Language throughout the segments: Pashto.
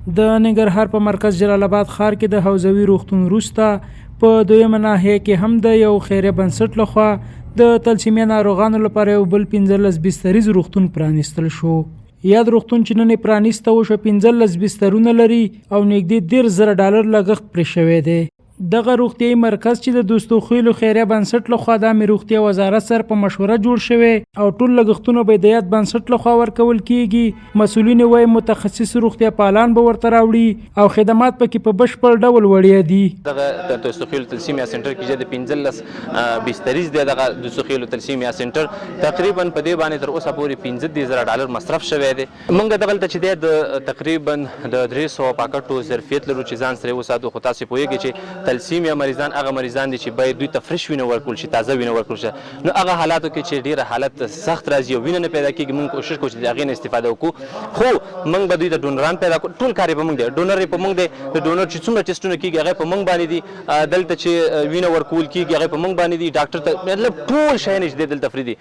د ننګرهار په مرکز جلال آباد ښار کې د حوزوي روغتون وروسته په دویمه ناحیه کې هم د یو خیریه بنسټ لخوا د تلیسمیا ناروغانو لپاره یو بل 15 بستریز روغتون پرانیستل شو. یاد روغتون چې نن پرانیسته وشو 15 بسترونه لري او نږدې $10,000 لګښت پرې شوی دی. دغه روغتیايي مرکز چې د دوستو خیلو خیریه بنسټ لخوا د امیر روغتیا وزارت سره په مشوره جوړ شوی او ټول لګښتونه به د یاد بنسټ لخوا ورکول کیږي. مسؤلین وايي متخصص روغتیا پالان به ورته راوړي او خدمات پکې په بشپړ ډول وړیا دي. دغه دوستو خیلو تلیسمیا سنټر کې د 15 بستریز دی. دغه دوستو خیلو تلیسمیا سنټر تقریبا په دې باندې تر اوسه پورې $15,000 مصرف شوی دی. موږ دغلته چې د تقریبا د 300 پاکټو ظرفیت لرو چې ځان سره وساتو. خو تاسو پوهیږئ چې تلیسمیا مریضان هغه مریضان دي چې باید دوی ته فرش وینه ورکول شي، تازه وینه ورکول شي. نو هغه حالاتو کې چې ډیره حالت سخت راځي او وینه نه پیدا کیږي، موږ کوشش کوو چې هغه نه استفاده وکړو. خو موږ به دوی ته ډونران پیدا کړو. ټول کار په موږ دی، ډونر په موږ دی. د ډونر چې څومره ټیسټونه کیږي هغه په موږ باندې دي. دلته چې وینه ورکول کیږي هغه په موږ باندې دي. ډاکټر ته مطلب ټول شی نشته دلته فری دي.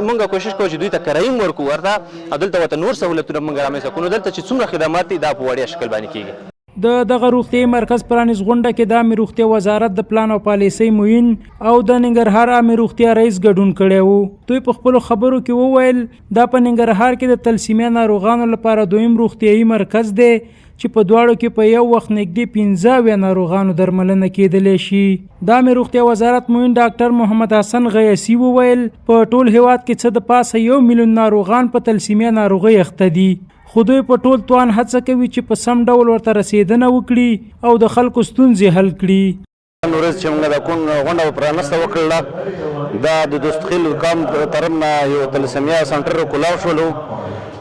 موږ کوشش کوو چې دوی ته کرایم ورکو ورته دلته وته نور سہولتونه موږ رامنځته کړو. دلته چې څومره خدمات دي دا په وړیا شکل باندې کیږي. دغه روغتیايي مرکز پرانیز غونډه کې د امیر روغتیا وزارت د پلان او پالیسۍ معین او د ننګرهار امیر روغتیا رئیس ګډون کړی وو. دوی په خپلو خبرو کې وویل دا په ننګرهار کې د تلیسمیا ناروغانو لپاره دویم روغتیايي مرکز دی چې په دواړو کې په یو وخت نږدې 15 ناروغانو درملنه کېدلی شي. د امیر روغتیا وزارت معین ډاکټر محمد حسن غیاثي وویل په ټول هیواد کې څه د پاسه 1 میلیون ناروغان په تلیسمیا ناروغۍ اخته دي. خو دوی په ټول توان هڅه کوي چې په سم ډول ورته رسیدنه وکړي او د خلکو ستونزې حل کړي. نورز چې موږ د کون غونډه پرانسته وکړله دا د دوست خیلو کام طرف نه یو تلیسمیا سنټر کولاو شولو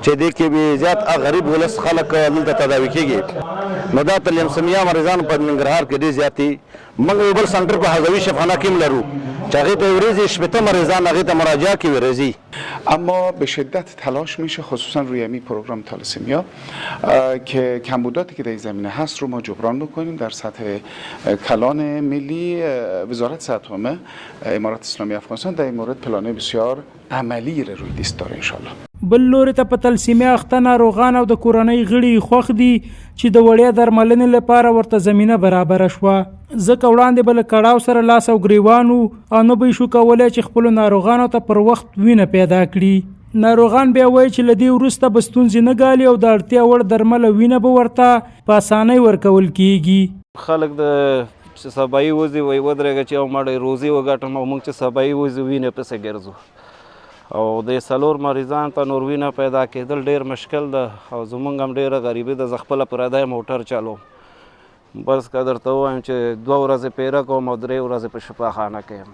چې دې کې به زیات غریب ولس خلک دلته تداوي کیږي. نو دا تلیسمیا مریضان په ننګرهار کې ډېر زیات دي. موږ یو بل سنټر په حوزوي شفاخانه کې لرو چې هغې ته ورځې شپېته مریضان هغې ته مراجعه کوي ورځي. اما به شدت تلاش میشه خصوصا روی همین پروگرام تلیسمیا که کمبوداتی که در این زمینه هست رو ما جبران بکنیم. در سطح کلان ملی وزارت صحت عامه امارات اسلامی افغانستان در این مورد پلان‌های بسیار عملی روی لیست داره انشالله. بل لوري ته په تلیسمیا اخته ناروغان او د کورنۍ غړي خوښ دي چې د وړیا درملنې لپاره ورته زمینه برابره شوه. ځکه وړاندې به له کړاو سره لاس او ګریوان او نه به یې شو کولی چې خپلو ناروغانو ته پر وخت وینه پیدا کړي. ناروغان بیا وایي چې له دې وروسته به ستونزې نه ګالي او د اړتیا وړ درمل او وینه به ورته په اسانۍ ورکول کیږي. خلک د سبایي وځي وایي ودرېږه چې او مړی روزي وګټم او موږ چې سبایي وځي وینې پسې ګرځو او د څلور مریضان ته نور وینه پیدا کېدل ډېر مشکل ده او زمونږ هم ډېره غریبي ده. زه خپله پردی موټر چلوم، بس که درته ووایم چې 2 ورځې پیره کوم او 3 ورځې په شفاخانه کې یم.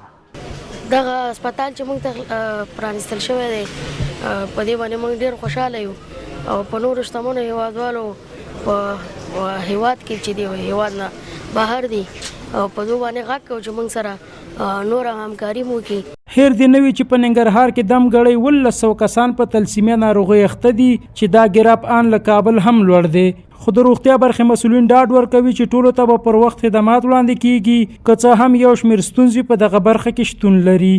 دغه هسپتال چې موږ ته پرانیستل شوی دی په دې باندې موږ ډېر خوشحاله یو او په نورو شتمنو هیوادوالو په هیواد کې چې دی هیواد نه بهر دي او په دوی باندې غږ کوو چې موږ سره نور همکاري مو وکړي. هیر دی نوي چې په ننګرهار کې دم ګړی 1,100 کسان په تلیسمیا ناروغۍ اخته دي چې دا ګراف آن له کابل هم لوړ دی. خو د روغتیا برخې مسؤلین ډاډ ورکوي چې ټولو ته به پر وخت خدمات وړاندې کیږي که څه هم یو شمېر ستونزې په دغه برخه کې شتون لري.